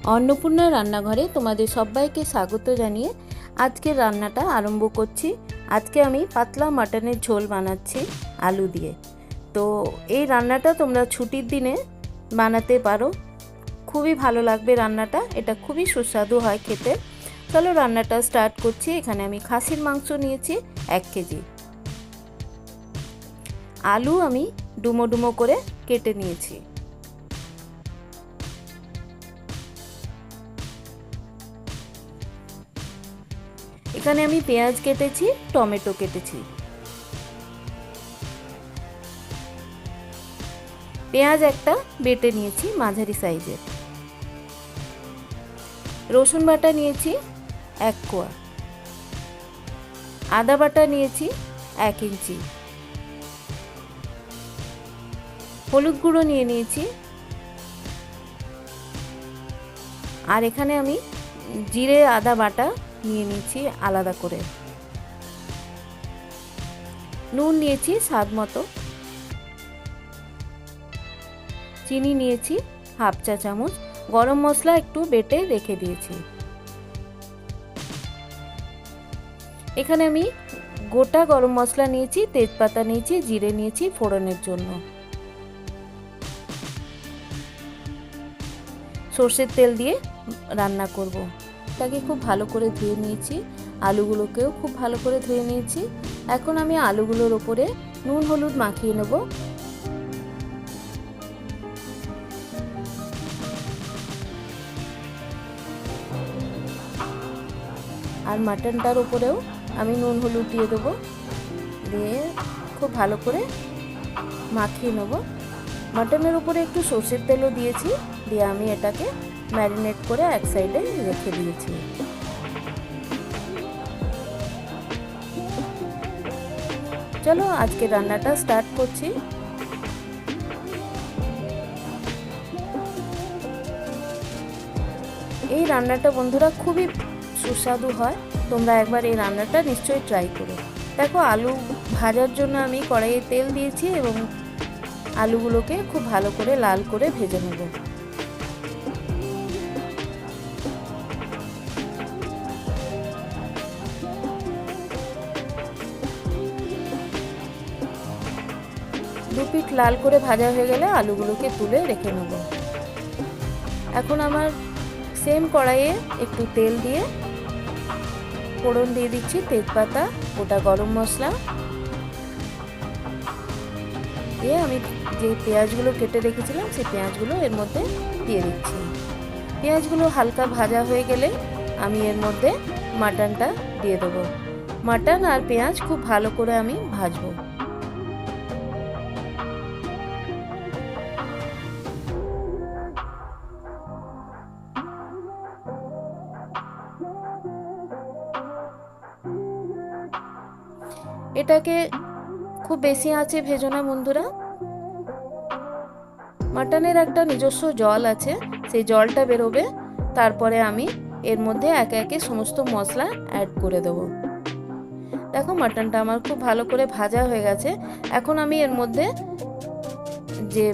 अन्नपूर्णा रान्नाघरे तुम्हादेर सबाइके स्वागत जानिए आजकेर रान्नाटा आरम्भ करछि। आज के आमी पातला माटनेर झोल बानाচ্ছি आलू दिए। तो এই রান্নাটা তোমরা ছুটির দিনে বানাতে পারো, খুবই ভালো লাগবে রান্নাটা, এটা খুবই সুস্বাদু হয় খেতে। চলো রান্নাটা স্টার্ট করছি। এখানে আমি খাসির মাংস নিয়েছি 1 কেজি। আলু আমি ডুমো ডুমো করে কেটে নিয়েছি। এখানে আমি পেঁয়াজ কেটেছি, টমেটো কেটেছি। পেঁয়াজ একটা বেটে নিয়েছি মাঝারি সাইজের। রসুন বাটা নিয়েছি 1 কোয়া। আদা বাটা নিয়েছি 1 ইঞ্চি। হলুদ গুঁড়ো নিয়ে নিয়েছি। আর এখানে আমি জিরে আদা বাটা নিয়ে নিয়েছি আলাদা করে। নুন নিয়েছি স্বাদ মতো। চিনি নিয়েছি হাফ চা চামচ। গরম মশলা একটু বেটে রেখে দিয়েছি। এখানে আমি গোটা গরম মশলা নিয়েছি, তেজপাতা নিয়েছি, জিরে নিয়েছি ফোড়নের জন্য। সরষের তেল দিয়ে রান্না করব। তাকে খুব ভালো করে ধুয়ে নিয়েছি, আলুগুলোকেও খুব ভালো করে ধুয়ে নিয়েছি। এখন আমি আলুগুলোর উপরে নুন হলুদ মাখিয়ে নেব। আর মাটনটার উপরেও আমি নুন হলুদ দিয়ে দেবো, দিয়ে খুব ভালো করে মাখিয়ে নেব। মাটনের উপরে একটু সরষের তেলও দিয়েছি, দিয়ে আমি এটাকে ম্যারিনেট করে এক সাইডে রেখে দিয়েছি। চলো আজকে রান্নাটা স্টার্ট করছি। এই রান্নাটা বন্ধুরা খুবই সুস্বাদু হয়, তোমরা একবার এই রান্নাটা নিশ্চয়ই ট্রাই করো। দেখো আলু ভাজার জন্য আমি কড়াইয়ে তেল দিয়েছি এবং আলুগুলোকে খুব ভালো করে লাল করে ভেজে নেব। দু পিঠ লাল করে ভাজা হয়ে গেলে আলুগুলোকে তুলে রেখে নেব। এখন আমার সেম কড়াইয়ে একটু তেল দিয়ে ফোড়ন দিয়ে দিচ্ছি তেজপাতা, গোটা গরম মশলা দিয়ে আমি যে পেঁয়াজগুলো কেটে রেখেছিলাম সেই পেঁয়াজগুলো এর মধ্যে দিয়ে দিচ্ছি। পেঁয়াজগুলো হালকা ভাজা হয়ে গেলে আমি এর মধ্যে মাটনটা দিয়ে দেবো। মাটন আর পেঁয়াজ খুব ভালো করে আমি ভাজবো। এটাকে খুব বেশি আঁচে ভেজো না বন্ধুরা। মাটনের একটা নিজস্ব জল আছে, সেই জলটা বেরোবে, তারপরে আমি এর মধ্যে একে একে সমস্ত মশলা অ্যাড করে দেব। দেখো মাটনটা আমার খুব ভালো করে ভাজা হয়ে গেছে। এখন আমি এর মধ্যে যে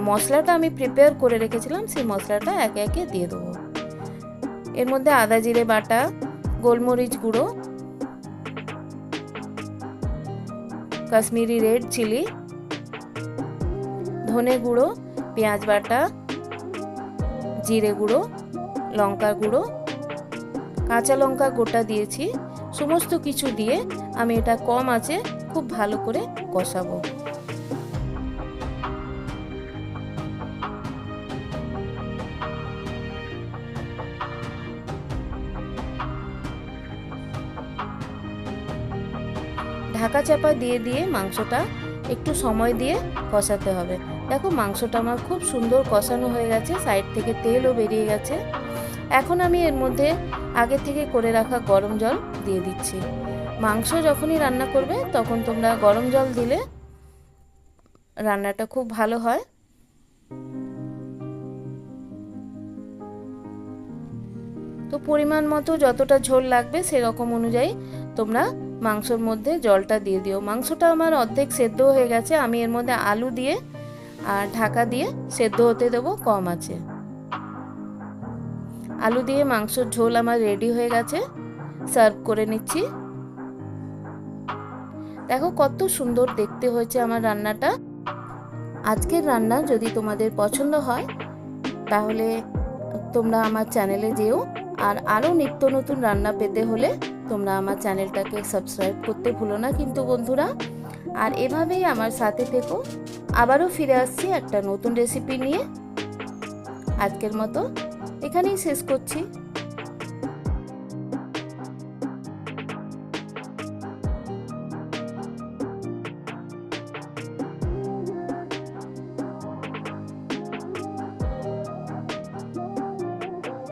মশলাটা আমি প্রিপেয়ার করে রেখেছিলাম সেই মশলাটা একে একে দিয়ে দেবো। এর মধ্যে আদা জিরে বাটা, গোলমরিচ গুঁড়ো, কাশ্মীরি রেড চিলি, ধনে গুঁড়ো, পেঁয়াজ বাটা, জিরে গুঁড়ো, লঙ্কা গুঁড়ো, কাঁচা লঙ্কা গোটা দিয়েছি। সমস্ত কিছু দিয়ে আমি এটা কম আঁচে খুব ভালো করে কষাবো। ঢাকা চাপা দিয়ে দিয়ে মাংসটা একটু সময় দিয়ে কষাতে হবে। দেখো মাংসটা আমার খুব সুন্দর কষানো হয়ে গেছে, সাইড থেকে তেলও বেরিয়ে গেছে। এখন আমি এর মধ্যে আগে থেকে করে রাখা গরম জল দিয়ে দিচ্ছি। মাংস যখনই রান্না করবে তখন তোমরা গরম জল দিলে রান্নাটা খুব ভালো হয়। তো পরিমাণ মতো যতটা ঝোল লাগবে সেরকম অনুযায়ী তোমরা মাংসের মধ্যে জলটা দিয়ে দিও। মাংসটা আমার অর্ধেক সেদ্ধ হয়ে গেছে, আমি এর মধ্যে আলু দিয়ে আর ঢাকা দিয়ে সেদ্ধ হতে দেবো কম আছে। আলু দিয়ে মাংসর ঝোল আমার রেডি হয়ে গেছে, সার্ভ করে নিচ্ছি। দেখো কত সুন্দর দেখতে হয়েছে আমার রান্নাটা। আজকের রান্না যদি তোমাদের পছন্দ হয় তাহলে তোমরা আমার চ্যানেলে যেও, আর আরও নিত্য নতুন রান্না পেতে হলে তোমরা আমার চ্যানেলটাকে সাবস্ক্রাইব করতে ভুলো না কিন্তু বন্ধুরা। আর এভাবেই আমার সাথে থেকো, আবারও ফিরে আসছি একটা নতুন রেসিপি নিয়ে। আজকের মতো এখানেই শেষ করছি।